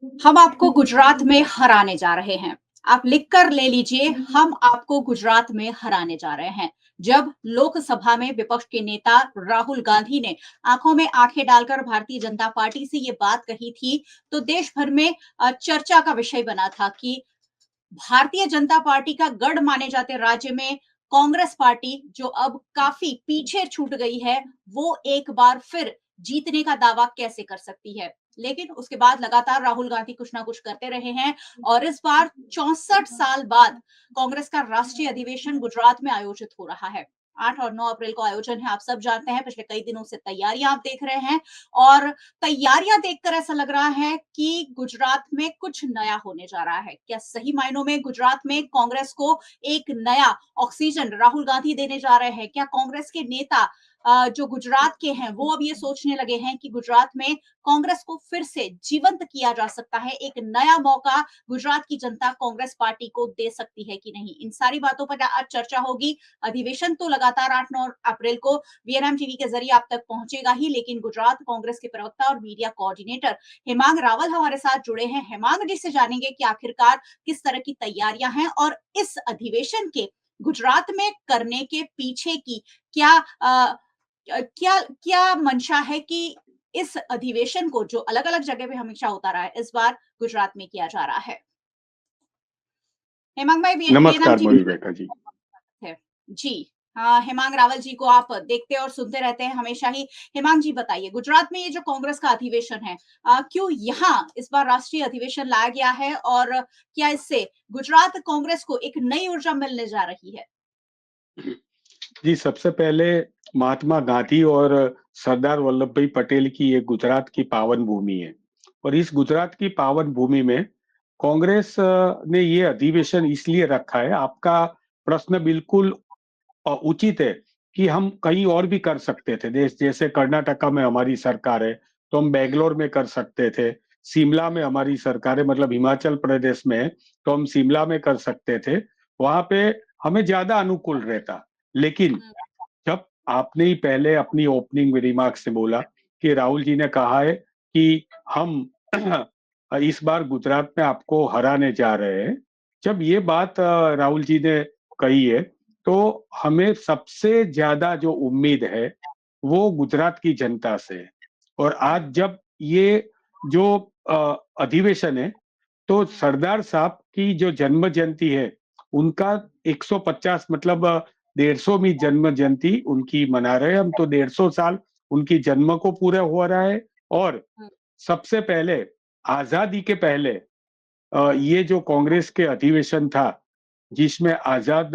हम आपको गुजरात में हराने जा रहे हैं। आप लिख कर ले लीजिए, हम आपको गुजरात में हराने जा रहे हैं। जब लोकसभा में विपक्ष के नेता राहुल गांधी ने आंखों में आंखें डालकर भारतीय जनता पार्टी से ये बात कही थी, तो देश भर में चर्चा का विषय बना था कि भारतीय जनता पार्टी का गढ़ माने जाते राज्य में कांग्रेस पार्टी, जो अब काफी पीछे छूट गई है, वो एक बार फिर जीतने का दावा कैसे कर सकती है। लेकिन उसके बाद लगातार राहुल गांधी कुछ ना कुछ करते रहे हैं और इस बार 64 साल बाद कांग्रेस का राष्ट्रीय अधिवेशन गुजरात में आयोजित हो रहा है। 8 और 9 अप्रैल को आयोजन है, आप सब जानते हैं। पिछले कई दिनों से तैयारियां आप देख रहे हैं और तैयारियां देखकर ऐसा लग रहा है कि गुजरात में कुछ नया होने जा रहा है। क्या सही मायनों में गुजरात में कांग्रेस को एक नया ऑक्सीजन राहुल गांधी देने जा रहे हैं? क्या कांग्रेस के नेता जो गुजरात के हैं, वो अब ये सोचने लगे हैं कि गुजरात में कांग्रेस को फिर से जीवंत किया जा सकता है, एक नया मौका गुजरात की जनता कांग्रेस पार्टी को दे सकती है कि नहीं? इन सारी बातों पर आज चर्चा होगी। अधिवेशन तो लगातार 8-9 अप्रैल को वीएनएम टीवी के जरिए आप तक पहुंचेगा ही, लेकिन गुजरात कांग्रेस के प्रवक्ता और मीडिया कोऑर्डिनेटर हेमांग रावल हमारे साथ जुड़े हैं। हेमांग जी से जानेंगे कि आखिरकार किस तरह की तैयारियां हैं और इस अधिवेशन के गुजरात में करने के पीछे की क्या क्या क्या मंशा है कि इस अधिवेशन को, जो अलग-अलग जगह पे हमेशा होता रहा है, इस बार गुजरात में किया जा रहा है। हेमांग भाई, वीएनएम नमस्कार टीवी मधुरेखा जी। है। जी। हाँ, हेमांग रावल जी को आप देखते और सुनते रहते हैं हमेशा ही। हेमांग जी बताइए, गुजरात में ये जो कांग्रेस का अधिवेशन है, क्यों यहाँ इस बार राष्ट्रीय अधिवेशन लाया गया है और क्या इससे गुजरात कांग्रेस को एक नई ऊर्जा मिलने जा रही है? जी, सबसे पहले महात्मा गांधी और सरदार वल्लभ भाई पटेल की ये गुजरात की पावन भूमि है और इस गुजरात की पावन भूमि में कांग्रेस ने ये अधिवेशन इसलिए रखा है। आपका प्रश्न बिल्कुल उचित है कि हम कहीं और भी कर सकते थे। देश जैसे कर्नाटका में हमारी सरकार है, तो हम हुँ, बैंगलोर में कर सकते थे। शिमला में हमारी सरकार है, मतलब हिमाचल प्रदेश में है, तो हम शिमला में कर सकते थे। वहाँ पे हमें ज़्यादा अनुकूल रहता। लेकिन हुँ, जब आपने ही पहले अपनी ओपनिंग रिमार्क्स से बोला कि राहुल जी ने कहा है कि हम इस बार गुजरात में आपको हराने जा रहे हैं। जब ये बात राहुल जी ने कही है, तो हमें सबसे ज्यादा जो उम्मीद है वो गुजरात की जनता से है। और आज हुँ, जब ये जो अधिवेशन है, तो हुँ, सरदार साहब की जो जन्म जयंती है, उनका 150, मतलब 150वीं जन्म जयंती उनकी मना रहे हैं हम। तो 150 साल उनकी जन्म को पूरा हो रहा है। और हुँ, सबसे पहले, आजादी के पहले, हुँ, ये जो कांग्रेस के अधिवेशन था, जिसमें आजाद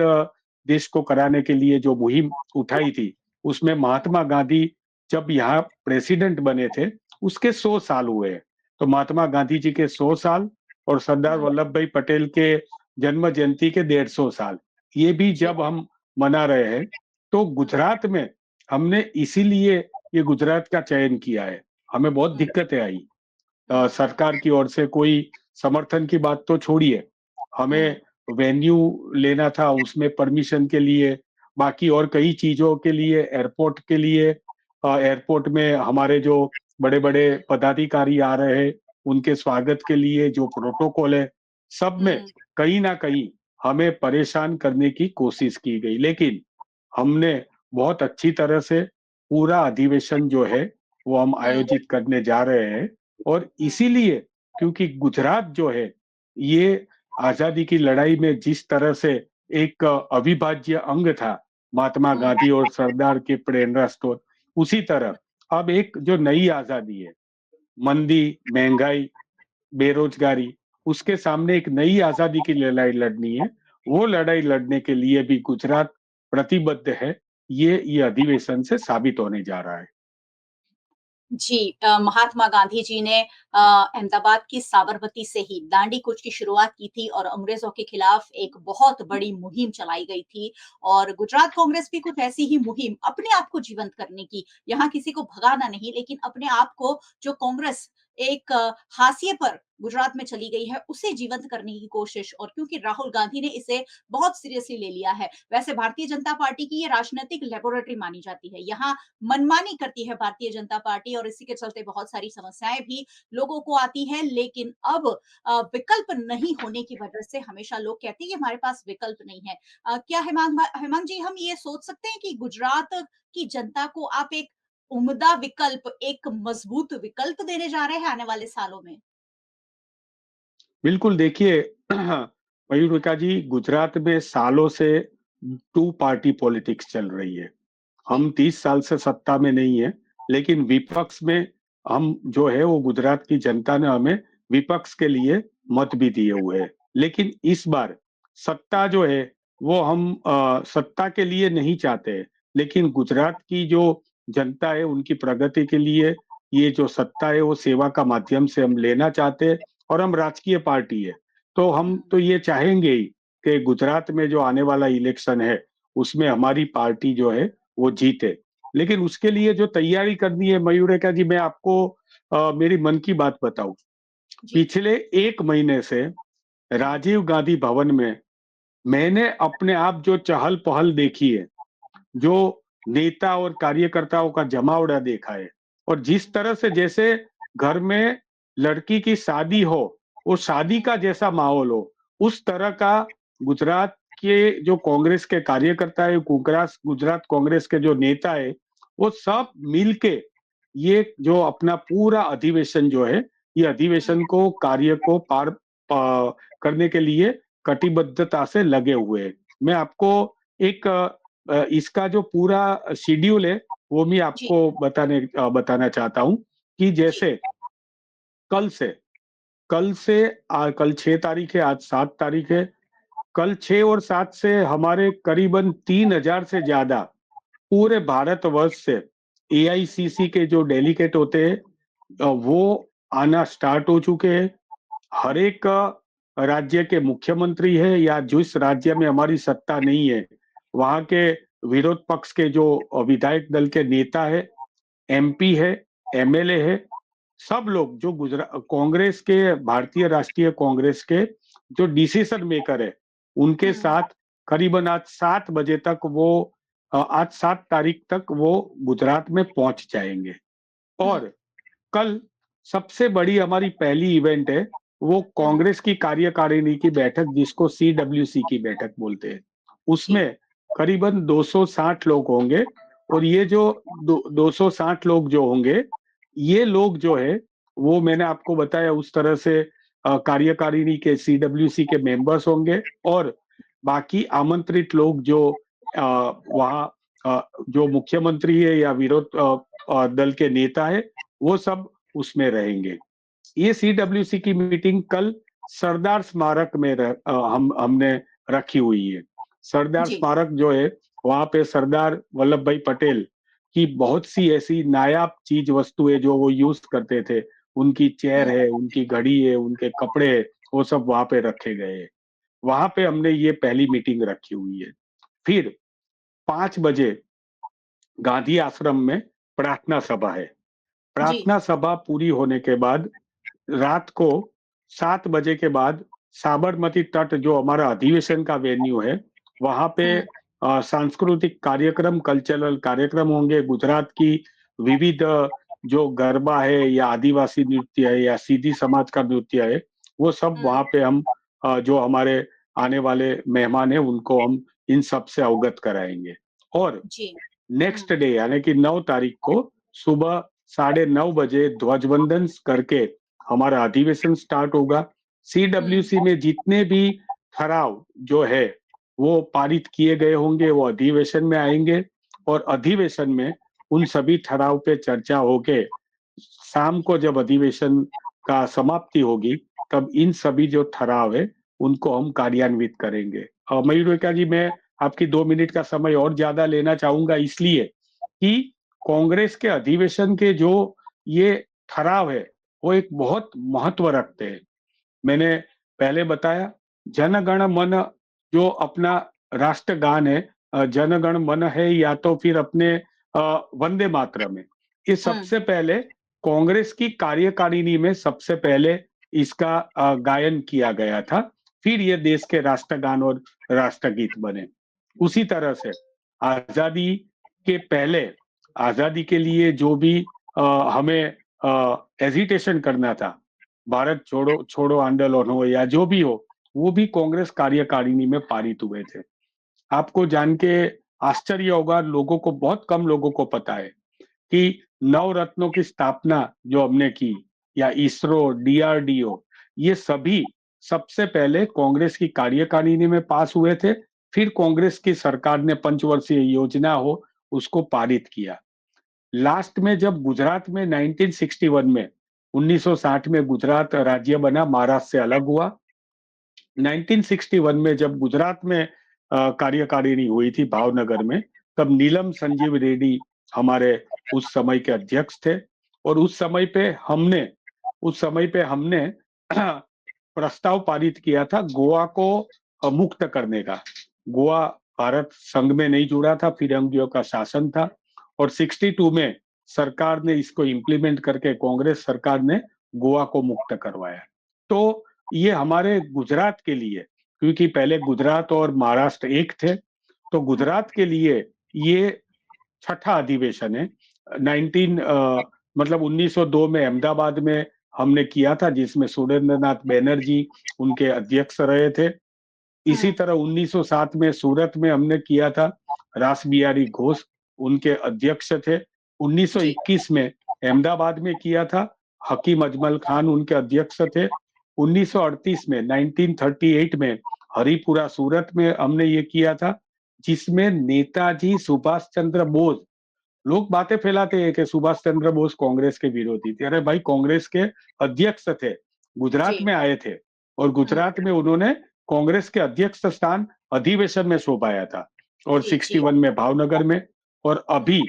देश को कराने के लिए जो मुहिम उठाई थी, उसमें महात्मा गांधी जब यहाँ प्रेसिडेंट बने थे, उसके 100 साल हुए हैं। तो महात्मा गांधी जी के 100 साल और सरदार हुँ, वल्लभ भाई पटेल के जन्म जयंती के 150 साल, ये भी जी, जब हम मना रहे हैं, तो हुँ, गुजरात में हमने इसीलिए ये गुजरात का चयन किया है। हमें बहुत हुँ, दिक्कतें आई। हुँ, सरकार की ओर से कोई समर्थन की बात तो छोड़िए, हुँ, हमें वेन्यू लेना था उसमें परमिशन के लिए, बाकी और कई चीज़ों के लिए, एयरपोर्ट के लिए, एयरपोर्ट में हमारे जो बड़े-बड़े पदाधिकारी आ रहे हैं, उनके स्वागत के लिए जो प्रोटोकॉल है, सब में हुँ, कहीं न कहीं हमें परेशान करने की कोशिश की गई। लेकिन हमने बहुत अच्छी तरह से पूरा अधिवेशन जो है, वो हम हुँ, आयोजित करने जा रहे हैं। और हुँ, इसीलिए, क्योंकि गुजरात जो है, ये आज़ादी की लड़ाई में जिस तरह से एक अविभाज्य अंग था, महात्मा हुँ, गांधी और सरदार के प्रेरणा स्रोत, उसी तरह अब एक जो नई आज़ादी है, मंदी, महँगाई, बेरोज़गारी, उसके सामने एक नई आज़ादी की लड़ाई लड़नी है। वो लड़ाई लड़ने के लिए भी गुजरात प्रतिबद्ध है। ये अधिवेशन से साबित होने जा रहा है। जी। महात्मा गांधी जी ने अहमदाबाद की साबरमती से ही दांडी कूच की शुरुआत की थी और अंग्रेजों के खिलाफ एक बहुत बड़ी मुहिम चलाई गई थी और गुजरात कांग्रेस भी कुछ ऐसी ही मुहिम अपने आप को जीवंत करने की, यहाँ किसी को भगाना नहीं, लेकिन अपने आप को, जो कांग्रेस एक हाशिए पर गुजरात में चली गई है, उसे जीवंत करने की कोशिश, और क्योंकि राहुल गांधी ने इसे बहुत सीरियसली ले लिया है। वैसे भारतीय जनता पार्टी की ये राजनीतिक लेबोरेटरी मानी जाती है। यहाँ मनमानी करती है भारतीय जनता पार्टी, और इसी के चलते बहुत सारी समस्याएँ भी लोगों को आती हैं। लेकिन अब विकल्प नहीं होने की वजह से हमेशा लोग कहते हैं कि हमारे पास विकल्प नहीं है। क्या हेमांग जी, हम ये सोच सकते हैं कि गुजरात की जनता को आप एक उम्दा विकल्प, एक मजबूत विकल्प देने जा रहे हैं आने वाले सालों में? बिल्कुल देखिए मयूरिका जी, गुजरात में सालों से टू पार्टी पॉलिटिक्स चल रही है। जी। हम 30 साल से सत्ता में नहीं है, लेकिन विपक्ष में हम जो है वो गुजरात की जनता ने हमें विपक्ष के लिए मत भी दिए हुए हैं। लेकिन इस बार सत्ता जो है वो हम सत्ता के लिए नहीं चाहते हैं, लेकिन गुजरात की जो जनता है उनकी प्रगति के लिए ये जो सत्ता है वो सेवा का माध्यम से हम लेना चाहते हैं। और हम राजकीय पार्टी है, तो हम हुँ, तो ये चाहेंगे ही कि गुजरात में जो आने वाला इलेक्शन है उसमें हमारी पार्टी जो है वो जीते। लेकिन उसके लिए जो तैयारी करनी है मयूरेखा जी, मैं आपको मेरी मन की बात बताऊं। जी। पिछले 1 महीने से हुँ, राजीव गांधी भवन में मैंने अपने आप जो चहल पहल देखी है, जो नेता और कार्यकर्ताओं का जमावड़ा देखा है, और जिस तरह से जैसे घर में लड़की की शादी हो, वो शादी हुँ, का जैसा माहौल हो, उस तरह का गुजरात के जो कांग्रेस के कार्यकर्ता है, गुजरात कांग्रेस के जो नेता है, वो सब मिलके ये जो अपना पूरा अधिवेशन जो है, ये हुँ, अधिवेशन को कार्य को करने के लिए कटिबद्धता से लगे हुए हैं। मैं आपको एक इसका जो पूरा शेड्यूल है वो मैं जी, आपको बताना चाहता हूँ कि जी। जैसे कल से कल 6 तारीख है, आज 7 तारीख है। कल 6 और 7 से हमारे करीबन 3,000 से ज्यादा पूरे हुँ, भारतवर्ष से एआईसीसी के जो डेलीगेट होते हैं वो आना स्टार्ट हो चुके हैं। हर हुँ, एक राज्य के मुख्यमंत्री है या जिस राज्य में हमारी सत्ता नहीं है, वहाँ के विरोध पक्ष के जो विधायक दल के नेता है, एमपी है, एमएलए है, सब लोग जो कांग्रेस के, भारतीय राष्ट्रीय कांग्रेस के जो डिसीजन मेकर है, उनके हुँ, साथ करीबन आज 7 बजे तक वो आज 7 तारीख तक वो गुजरात में पहुंच जाएंगे। हुँ, और कल सबसे बड़ी हमारी पहली इवेंट है, वो हुँ, कांग्रेस की कार्यकारिणी की बैठक, जिसको सीडब्ल्यूसी की बैठक बोलते हैं। जी, उसमें करीबन 260 लोग होंगे, और ये जो 260 लोग जो होंगे, ये लोग जो है वो मैंने आपको बताया उस तरह से कार्यकारिणी के सीडब्ल्यूसी के मेंबर्स होंगे, और बाकी आमंत्रित लोग जो वहाँ जो मुख्यमंत्री है या विरोध दल के नेता है, वो सब उसमें रहेंगे। ये सीडब्ल्यूसी की मीटिंग कल सरदार स्मारक में हमने रखी हुई है। सरदार जी, स्मारक जो है, वहां पे सरदार वल्लभ भाई पटेल की बहुत सी ऐसी नायाब चीज वस्तु है जो वो यूज करते थे। उनकी चेयर हुँ, है, उनकी घड़ी है, उनके कपड़े है, वो सब वहां पे रखे गए हैं। वहां पे हमने ये पहली मीटिंग रखी हुई है। फिर 5 बजे गांधी आश्रम में प्रार्थना सभा है। जी, प्रार्थना सभा पूरी होने के बाद रात को 7 बजे के बाद साबरमती तट, जो हमारा अधिवेशन का वेन्यू है, वहां पे हुँ, सांस्कृतिक कार्यक्रम, कल्चरल कार्यक्रम होंगे। गुजरात की विविध जो गरबा है या आदिवासी नृत्य है या सीधी समाज का नृत्य है, वो सब हुँ, वहां पे हम जो हमारे आने वाले मेहमान हैं उनको हम इन सब से अवगत कराएंगे। और जी, नेक्स्ट हुँ, डे यानी कि 9 तारीख को सुबह 9:30 बजे ध्वजवंदन करके हमारा अधिवेशन स्टार्ट होगा। हुँ, सीडब्ल्यूसी में जितने भी ठराव जो है वो पारित किए गए होंगे वो अधिवेशन में आएंगे, और अधिवेशन में उन सभी ठराव पे चर्चा होके शाम को जब अधिवेशन का समाप्ति होगी, तब इन सभी जो ठराव है उनको हम कार्यान्वित करेंगे। मयूर रेखा जी, मैं आपकी 2 मिनट का समय और ज्यादा लेना चाहूंगा, इसलिए कि कांग्रेस के अधिवेशन के जो ये ठराव है वो एक बहुत महत्व रखते हैं। मैंने पहले बताया, जन गण मन जो अपना राष्ट्रगान है, जन गण मन है या तो फिर अपने वंदे मातरम है। ये हुँ, सबसे पहले कांग्रेस की कार्यकारिणी में सबसे पहले इसका गायन किया गया था, फिर ये देश के राष्ट्रगान और राष्ट्रगीत बने। उसी तरह से आजादी के पहले, आजादी के लिए जो भी हमें एजिटेशन करना था, भारत छोड़ो छोड़ो आंदोलन हो या जो भी हो, वो भी कांग्रेस कार्यकारिणी में पारित हुए थे। आपको जान के आश्चर्य होगा, लोगों को, बहुत कम लोगों को पता है कि नवरत्नों की स्थापना जो हमने की, या इसरो, डीआरडीओ, ये सभी सबसे पहले कांग्रेस की कार्यकारिणी में पास हुए थे। फिर कांग्रेस की सरकार ने पंचवर्षीय योजना हो उसको पारित किया। लास्ट में जब गुजरात में 1961 में, 1960 में गुजरात राज्य बना, महाराष्ट्र से अलग हुआ। 1961 में जब गुजरात में कार्यकारिणी हुई थी भावनगर में, तब नीलम संजीव रेड्डी हमारे उस समय के अध्यक्ष थे। और उस समय पे हमने प्रस्ताव पारित किया था गोवा को मुक्त करने का। गोवा भारत संघ में नहीं जुड़ा था, फिरंगियों का शासन था, और 62 में सरकार ने इसको इम्प्लीमेंट करके कांग्रेस सरकार ने गोवा को मुक्त करवाया। तो ये हमारे गुजरात के लिए, क्योंकि पहले गुजरात और महाराष्ट्र एक थे, तो गुजरात के लिए ये छठा अधिवेशन है। 1902 में अहमदाबाद में हमने किया था, जिसमें सुरेंद्रनाथ बैनर्जी उनके अध्यक्ष रहे थे। इसी तरह 1907 में सूरत में हमने किया था, रास बिहारी घोष उनके अध्यक्ष थे। जी 1921 में अहमदाबाद में किया था, हकीम अजमल खान उनके अध्यक्ष थे। 1938 में 1938 में हरिपुरा सूरत में हमने ये किया था, जिसमें नेताजी सुभाष चंद्र बोस, लोग बातें फैलाते हैं कि सुभाष चंद्र बोस कांग्रेस के विरोधी थे। अरे भाई, कांग्रेस के अध्यक्ष थे, गुजरात जी में आए थे, और गुजरात में उन्होंने कांग्रेस के अध्यक्ष स्थान अधिवेशन में शोभाया था, और जी जी 61 में भावनगर में। और अभी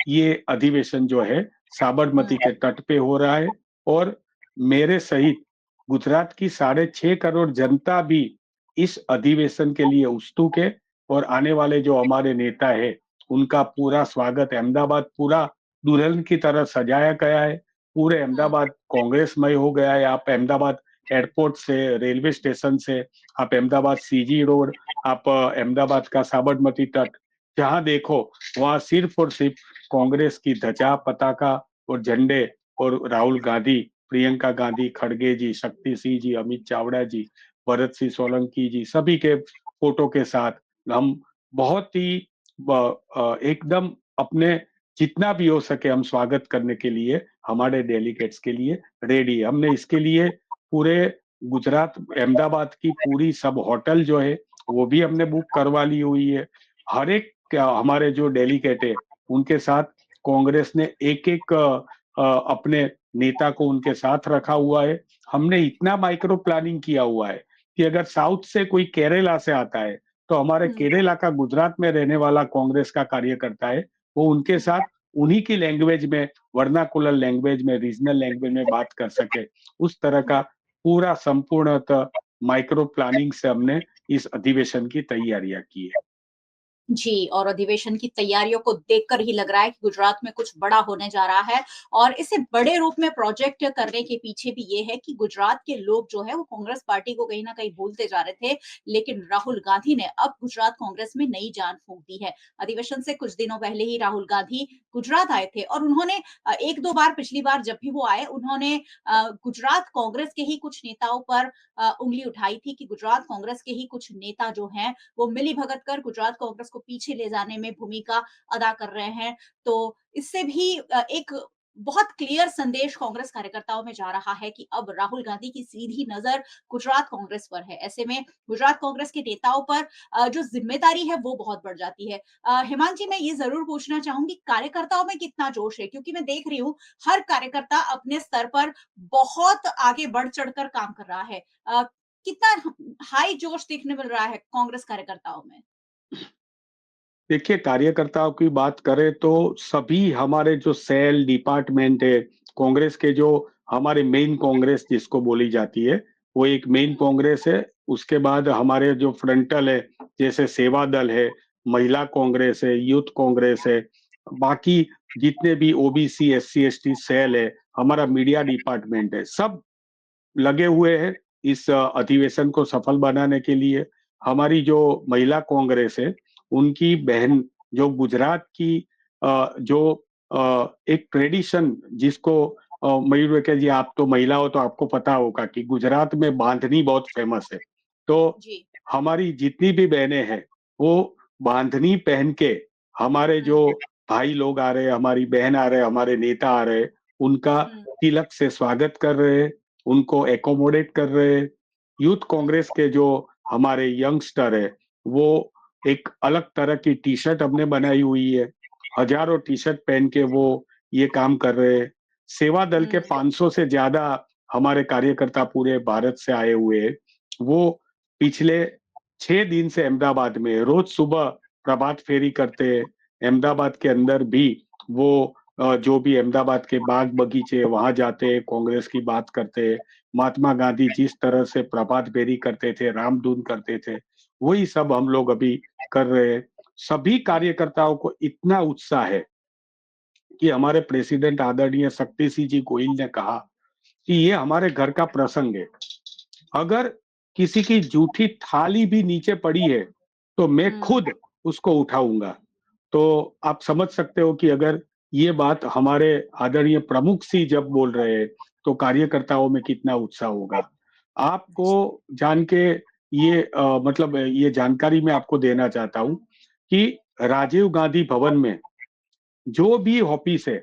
ये अधिवेशन जो है साबरमती के तट पे हो रहा है, और मेरे सहित गुजरात की 6.5 करोड़ जनता भी इस अधिवेशन के लिए उत्सुक है। और आने वाले जो हमारे नेता है, उनका पूरा स्वागत, अहमदाबाद पूरा दुल्हन की तरह सजाया गया है। पूरे अहमदाबाद कांग्रेसमय हो गया है। आप अहमदाबाद एयरपोर्ट से, रेलवे स्टेशन से, आप अहमदाबाद सीजी रोड, आप अहमदाबाद का साबरमती तट, जहां देखो वहां सिर्फ और सिर्फ कांग्रेस की ध्वजा, पताका और झंडे, और राहुल गांधी, प्रियंका गांधी खड़गे जी, शक्ति सिंह जी, अमित चावड़ा जी, भरत सिंह सोलंकी जी, सभी के फोटो के साथ हम बहुत ही एकदम अपने जितना भी हो सके हम स्वागत करने के लिए, हमारे डेलीगेट्स के लिए रेडी है। हमने इसके लिए पूरे गुजरात, अहमदाबाद की पूरी सब होटल जो है वो भी हमने बुक करवा ली हुई है। हर एक हमारे जो डेलीगेट है उनके साथ कांग्रेस ने एक एक अपने नेता को उनके साथ रखा हुआ है। हमने इतना माइक्रो प्लानिंग किया हुआ है कि अगर साउथ से कोई केरला से आता है, तो हमारे केरला का गुजरात में रहने वाला कांग्रेस का कार्यकर्ता है, वो उनके साथ उन्हीं की लैंग्वेज में, वर्नाकुलर लैंग्वेज में, रीजनल लैंग्वेज में बात कर सके। उस तरह का पूरा संपूर्णतः माइक्रो प्लानिंग से हमने इस अधिवेशन की तैयारियां की है। जी, और अधिवेशन की तैयारियों को देखकर ही लग रहा है कि गुजरात में कुछ बड़ा होने जा रहा है और इसे बड़े रूप में प्रोजेक्ट करने के पीछे भी ये है कि गुजरात के लोग जो है वो कांग्रेस पार्टी को कहीं न कहीं भूलते जा रहे थे, लेकिन राहुल गांधी ने अब गुजरात कांग्रेस में नई जान फूँक दी है। अधिवेशन से कुछ दिनों पहले ही राहुल गांधी गुजरात आए थे और उन्होंने 1-2 बार, पिछली बार जब भी वो आए, उन्होंने गुजरात कांग्रेस के ही कुछ नेताओं पर उँगली उठाई थी कि गुजरात कांग्रेस के ही कुछ नेता जो हैं वो मिली भगत कर गुजरात कांग्रेस को पीछे ले जाने में भूमिका अदा कर रहे हैं। तो इससे भी एक बहुत क्लियर संदेश कांग्रेस कार्यकर्ताओं में जा रहा है कि अब राहुल गांधी की सीधी नजर गुजरात कांग्रेस पर है। ऐसे में गुजरात कांग्रेस के नेताओं पर जो जिम्मेदारी है वो बहुत बढ़ जाती है। हिमांशी, मैं ये जरूर पूछना चाहूंगी, कार्यकर्ताओं में कितना जोश है? क्योंकि मैं देख रही हूँ हर कार्यकर्ता अपने स्तर पर बहुत आगे बढ़ चढ़कर काम कर रहा है। कितना हाई जोश देखने मिल रहा है कांग्रेस कार्यकर्ताओं में? देखिए, कार्यकर्ताओं की बात करें तो सभी हमारे जो सेल डिपार्टमेंट है, कांग्रेस के जो हमारे मेन कांग्रेस जिसको बोली जाती है, वो एक मेन कांग्रेस है। उसके बाद हमारे जो फ्रंटल है, जैसे सेवा दल है, महिला कांग्रेस है, यूथ कांग्रेस है, बाकी जितने भी ओबीसी, एससी, एसटी सेल है, हमारा मीडिया डिपार्टमेंट है, सब लगे हुए हैं इस अधिवेशन को सफल बनाने के लिए। हमारी जो महिला कांग्रेस है, उनकी बहन जो गुजरात की जो एक ट्रेडिशन जिसको मयूर विखे जी, आप तो महिला हो तो आपको पता होगा कि गुजरात में बांधनी बहुत फेमस है। तो जी। हमारी जितनी भी बहनें हैं, वो बांधनी पहन के हमारे जो हुँ, भाई लोग आ रहे हैं, हमारी बहन आ रहे हैं, हमारे नेता आ रहे हैं, उनका हुँ, तिलक से स्वागत कर रहे हैं, उनको एकोमोडेट कर रहे हैं। यूथ हुँ, कांग्रेस के जो हमारे यंगस्टर है, वो एक अलग तरह की टी शर्ट हमने बनाई हुई है। हजारों टी शर्ट पहन के वो ये काम कर रहे हैं। सेवा दल के हुँ, 500 से ज्यादा हमारे कार्यकर्ता पूरे भारत से आए हुए हैं। वो पिछले 6 दिन से अहमदाबाद में रोज सुबह प्रभात फेरी करते हैं। अहमदाबाद के अंदर भी वो जो भी अहमदाबाद के बाग बगीचे वहां जाते हैं, कांग्रेस की बात करते हैं। महात्मा गांधी जिस तरह से प्रभात फेरी करते थे, रामधुन करते थे, वही सब हम लोग अभी कर रहे हैं। सभी हुँ, कार्यकर्ताओं को इतना उत्साह है कि हमारे प्रेसिडेंट आदरणीय शक्ति सिंह जी गोहिल ने कहा कि ये हमारे घर का प्रसंग है। अगर किसी की जूठी थाली भी नीचे पड़ी है, तो मैं हुँ, खुद उसको उठाऊंगा। तो आप समझ सकते हो कि अगर ये बात हमारे आदरणीय प्रमुख सिंह जब बोल रहे हैं, तो कार्यकर्ताओं में कितना उत्साह होगा। आपको जी। जान के ये मतलब ये जानकारी मैं आपको देना चाहता हूँ कि राजीव गांधी भवन में जो भी ऑफिस है,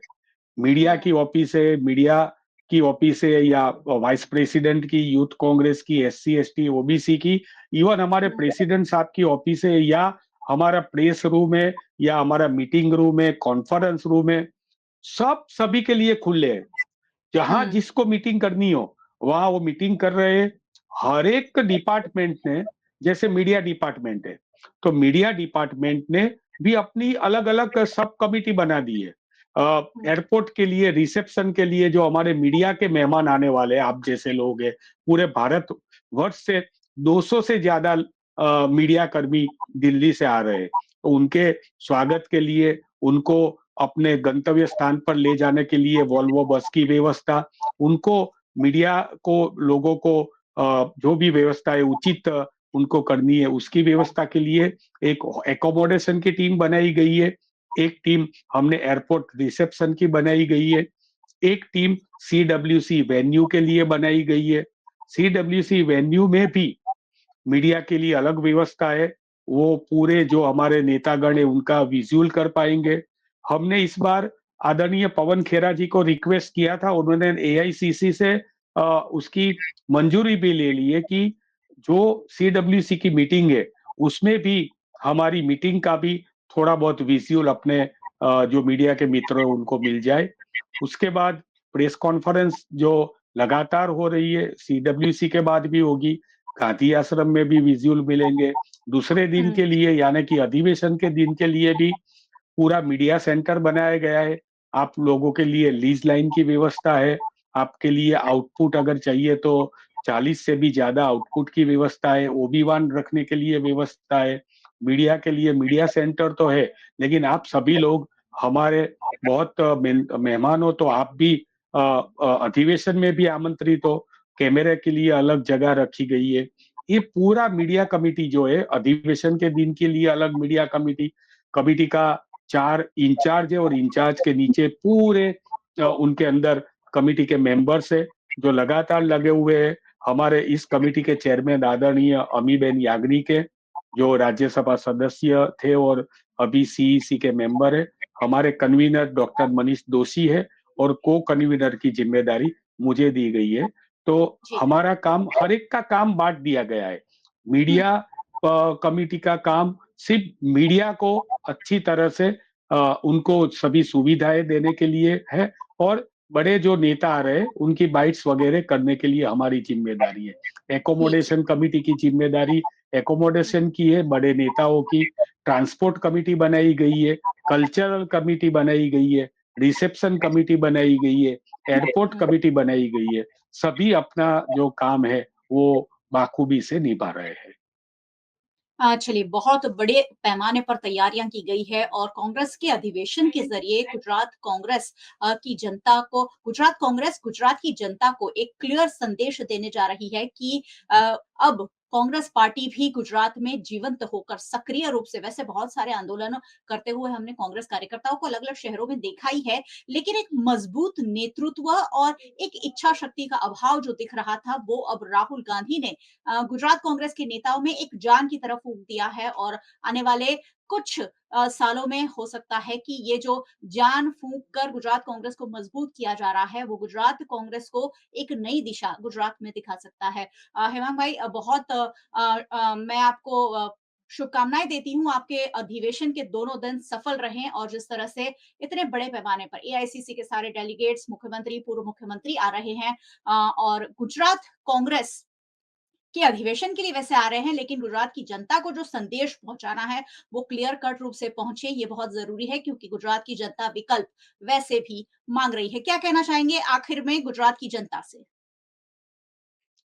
मीडिया हुँ, की ऑफिस है, मीडिया की ऑफिस है, या वाइस प्रेसिडेंट की, यूथ कांग्रेस की, एससी एसटी ओबीसी की, इवन हमारे हुँ, प्रेसिडेंट साहब की ऑफिस है, या हमारा प्रेस रूम है, या हमारा मीटिंग रूम है, कॉन्फ्रेंस रूम है, सब सभी के लिए खुले हैं। जहां हुँ, जिसको मीटिंग करनी हो वहां वो मीटिंग कर रहे हैं। हर एक डिपार्टमेंट ने, जैसे मीडिया डिपार्टमेंट है, तो मीडिया डिपार्टमेंट ने भी अपनी अलग अलग सब कमिटी बना दी है। हुँ, एयरपोर्ट के लिए, रिसेप्शन के लिए, जो हमारे मीडिया के मेहमान आने वाले हैं, आप जैसे लोग हैं, पूरे भारत वर्ष से 200 से ज्यादा मीडिया कर्मी दिल्ली से आ रहे हैं, तो उनके स्वागत के लिए, उनको अपने गंतव्य स्थान पर ले जाने के लिए वॉल्वो बस की व्यवस्था, उनको मीडिया को, लोगों को जो भी व्यवस्था है उचित उनको करनी है, उसकी व्यवस्था के लिए एक एकोमोडेशन की टीम बनाई गई है। एक टीम हमने एयरपोर्ट रिसेप्शन की बनाई गई है। एक टीम सीडब्ल्यूसी वेन्यू के लिए बनाई गई है। सीडब्ल्यूसी वेन्यू में भी मीडिया के लिए अलग व्यवस्था है। वो पूरे जो हमारे नेतागण है उनका विजुअल कर पाएंगे। हमने इस बार आदरणीय पवन खेरा जी को रिक्वेस्ट किया था, उन्होंने एआईसीसी से उसकी मंजूरी भी ले ली है कि जो सीडब्ल्यूसी की मीटिंग है उसमें भी हमारी मीटिंग का भी थोड़ा बहुत विजुअल अपने जो मीडिया के मित्र हैं उनको मिल जाए। उसके बाद प्रेस कॉन्फ्रेंस जो लगातार हो रही है, सीडब्ल्यूसी के बाद भी होगी, गांधी आश्रम में भी विजुअल मिलेंगे। दूसरे दिन हुँ, के लिए, यानी कि अधिवेशन के दिन के लिए भी पूरा मीडिया सेंटर बनाया गया है। आप लोगों के लिए लीज लाइन की व्यवस्था है। आपके लिए आउटपुट अगर चाहिए तो 40 से भी ज्यादा आउटपुट की व्यवस्था है। ओबी-1 रखने के लिए व्यवस्था है। मीडिया के लिए मीडिया सेंटर तो है, लेकिन आप सभी लोग हमारे बहुत मेहमान हो, तो आप भी अधिवेशन में भी आमंत्रित हो। कैमरे के लिए अलग जगह रखी गई है। ये पूरा मीडिया कमिटी जो है, अधिवेशन के दिन के लिए अलग मीडिया कमिटी, कमिटी का 4 इंचार्ज है, और इंचार्ज के नीचे पूरे उनके अंदर कमिटी के मेंबर्स है जो लगातार लगे हुए हैं। हमारे इस कमिटी के चेयरमैन आदरणीय अमीबेन याग्निक है, जो राज्यसभा सदस्य थे और अभी सीईसी के मेंबर है। हमारे कन्वीनर डॉक्टर मनीष दोषी है, और को कन्वीनर की जिम्मेदारी मुझे दी गई है। तो जी। हमारा काम, हर एक का काम बांट दिया गया है। हुँ, मीडिया कमिटी का काम सिर्फ मीडिया को अच्छी तरह से उनको सभी सुविधाएं देने के लिए है, और बड़े जो नेता आ रहे हैं उनकी बाइट्स वगैरह करने के लिए हमारी जिम्मेदारी है। ठीक है। एकोमोडेशन कमिटी की जिम्मेदारी हुँ, एकोमोडेशन की है, बड़े नेताओं की। ट्रांसपोर्ट कमिटी बनाई गई है, कल्चरल कमिटी बनाई गई है, रिसेप्शन कमिटी बनाई गई है, एयरपोर्ट हुँ। कमिटी बनाई गई है। सभी अपना जो काम है वो बाखूबी से निभा रहे हैं। चलिए, बहुत बड़े पैमाने पर तैयारियां की गई है और कांग्रेस के अधिवेशन के जरिए गुजरात कांग्रेस गुजरात की जनता को एक क्लियर संदेश देने जा रही है कि अब कांग्रेस पार्टी भी गुजरात में जीवंत होकर सक्रिय रूप से, वैसे बहुत सारे आंदोलन करते हुए हमने कांग्रेस कार्यकर्ताओं को अलग अलग शहरों में देखा ही है, लेकिन एक मजबूत नेतृत्व और एक इच्छा शक्ति का अभाव जो दिख रहा था, वो अब राहुल गांधी ने गुजरात कांग्रेस के नेताओं में एक जान की तरफ फूंक दिया है और आने वाले कुछ सालों में हो सकता है कि ये जो जान फूंक कर गुजरात कांग्रेस को मजबूत किया जा रहा है, वो गुजरात कांग्रेस को एक नई दिशा गुजरात में दिखा सकता है। हेमांग भाई, मैं आपको शुभकामनाएं देती हूँ, आपके अधिवेशन के दोनों दिन सफल रहें और जिस तरह से इतने बड़े पैमाने पर एआईसीसी के सारे डेलीगेट्स, मुख्यमंत्री, पूर्व मुख्यमंत्री आ रहे हैं और गुजरात कांग्रेस के अधिवेशन के लिए वैसे आ रहे हैं, लेकिन गुजरात की जनता को जो संदेश पहुंचाना है, वो क्लियर कट रूप से पहुंचे, ये बहुत ज़रूरी है क्योंकि गुजरात की जनता विकल्प वैसे भी माँग रही है। क्या कहना चाहेंगे आखिर में गुजरात की जनता से?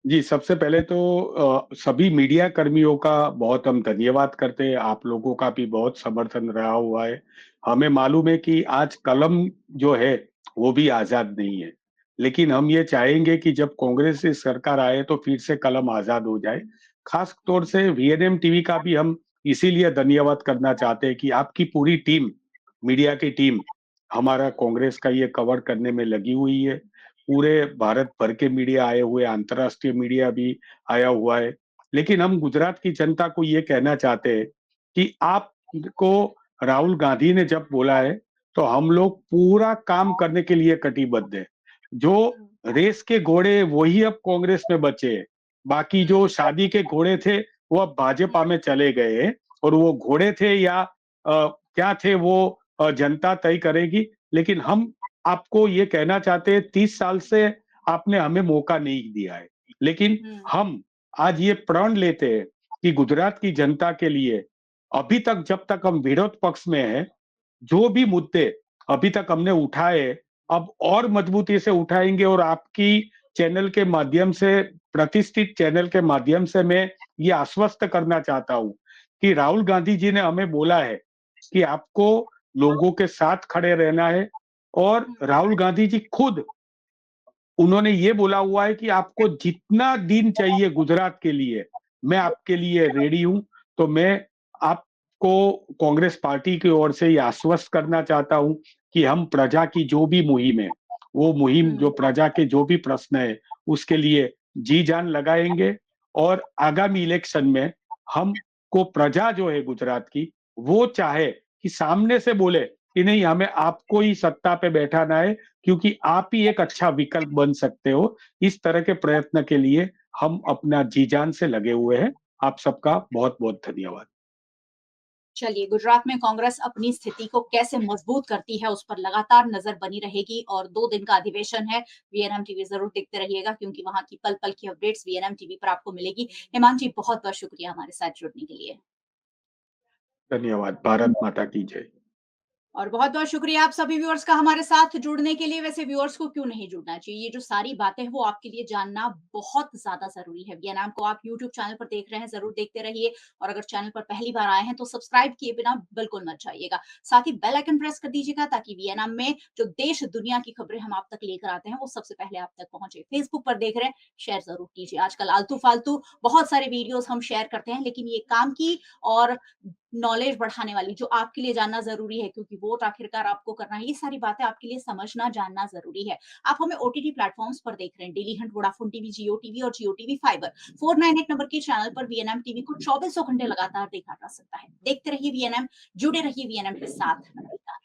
जी, सबसे पहले तो सभी मीडिया कर्मियों का बहुत हम धन्यवाद करते हैं। आप लोगों का भी बहुत समर्थन रहा हुआ है। हमें मालूम है कि आज कलम जो है, वो भी आज़ाद नहीं है। लेकिन हम ये चाहेंगे कि जब कांग्रेस की सरकार आए, तो फिर से कलम आज़ाद हो जाए। खास तौर से वीएनएम टीवी का भी हम इसीलिए धन्यवाद करना चाहते हैं कि आपकी पूरी टीम, मीडिया की टीम, हमारा कांग्रेस का ये कवर करने में लगी हुई है। पूरे भारत भर के मीडिया आए हुए, अंतर्राष्ट्रीय मीडिया भी आया हुआ है। लेकिन हम गुजरात की जनता को ये कहना चाहते हैं कि आपको राहुल गांधी ने जब बोला है, तो हम लोग पूरा काम करने के लिए कटिबद्ध हैं। जो रेस के घोड़े वही अब कांग्रेस में बचे हैं। बाकी जो शादी के घोड़े थे, वो अब भाजपा में चले गए हैं और वो घोड़े थे या क्या थे वो जनता तय करेगी। लेकिन हम आपको ये कहना चाहते हैं 30 साल से आपने हमें मौका नहीं दिया है। लेकिन हुँ, हम आज ये प्रण लेते हैं कि गुजरात की जनता के लिए अभी तक जब तक हम विरोध पक्ष में हैं, जो भी मुद्दे अभी तक हमने उठाए, अब और मजबूती से उठाएँगे और आपकी चैनल के माध्यम से, प्रतिष्ठित चैनल के माध्यम से मैं ये आश्वस्त करना चाहता हूँ कि राहुल गांधी जी ने हमें बोला है कि आपको लोगों के साथ खड़े रहना है और हुँ, राहुल गांधी जी खुद उन्होंने ये बोला हुआ है कि आपको जितना दिन चाहिए गुजरात के लिए, मैं आपके लिए रेडी हूँ। तो मैं आपको कांग्रेस पार्टी की ओर से ये आश्वस्त करना चाहता हूँ कि हम प्रजा की जो भी मुहिम है, वो मुहिम जो हुँ, प्रजा के जो भी प्रश्न है, उसके लिए जी-जान लगाएँगे और आगामी इलेक्शन में हमको प्रजा जो है गुजरात की, वो चाहे कि सामने से बोले कि नहीं हमें आपको ही सत्ता पे बैठाना है क्योंकि आप ही एक अच्छा विकल्प बन सकते हो। इस तरह के प्रयत्न के लिए हम अपना जी-जान से लगे हुए हैं। आप सबका बहुत-बहुत धन्यवाद। चलिए, गुजरात में कांग्रेस अपनी स्थिति को कैसे मजबूत करती है, उस पर लगातार नज़र बनी रहेगी और 2 दिन का अधिवेशन है। वीएनएम टीवी ज़रूर देखते रहिएगा क्योंकि वहाँ की पल-पल की अपडेट्स वीएनएम टीवी पर आपको मिलेगी। हेमांग जी, बहुत-बहुत शुक्रिया हमारे साथ जुड़ने के लिए। धन्यवाद। भारत माता की जय। और बहुत-बहुत शुक्रिया आप सभी व्यूअर्स का हमारे साथ जुड़ने के लिए। वैसे व्यूअर्स को क्यों नहीं जुड़ना चाहिए? ये जो सारी बातें हैं वो आपके लिए जानना बहुत ज़्यादा ज़रूरी है। वीएनएम को आप यूट्यूब चैनल पर देख रहे हैं, ज़रूर देखते रहिए और अगर चैनल पर पहली बार आए हैं तो सब्सक्राइब किए बिना बिल्कुल मत जाइएगा। साथ ही बेल आइकन प्रेस कर दीजिएगा ताकि वीएनएम में जो देश दुनिया की खबरें हम आप तक लेकर आते हैं वो सबसे पहले आप तक पहुँचे। फेसबुक पर देख रहे हैं, शेयर ज़रूर कीजिए। आजकल आलतू-फालतू बहुत सारे वीडियोज़ हम शेयर करते हैं लेकिन ये काम की और नॉलेज बढ़ाने वाली जो आपके लिए जानना ज़रूरी है क्योंकि वोट आखिरकार आपको करना है, ये सारी बातें आपके लिए समझना, जानना ज़रूरी है। आप हमें ओटीटी प्लेटफ़ॉर्म्स पर देख रहे हैं, डेली हंट, वोडाफ़ोन टीवी, जियो टीवी और जियो टीवी फाइबर। 498 नंबर के चैनल पर वीएनएम टीवी को चौबीसों घंटे लगातार देखा जा सकता है। देखते रहिए वीएनएम, जुड़े रहिए वीएनएम के साथ। नमस्कार।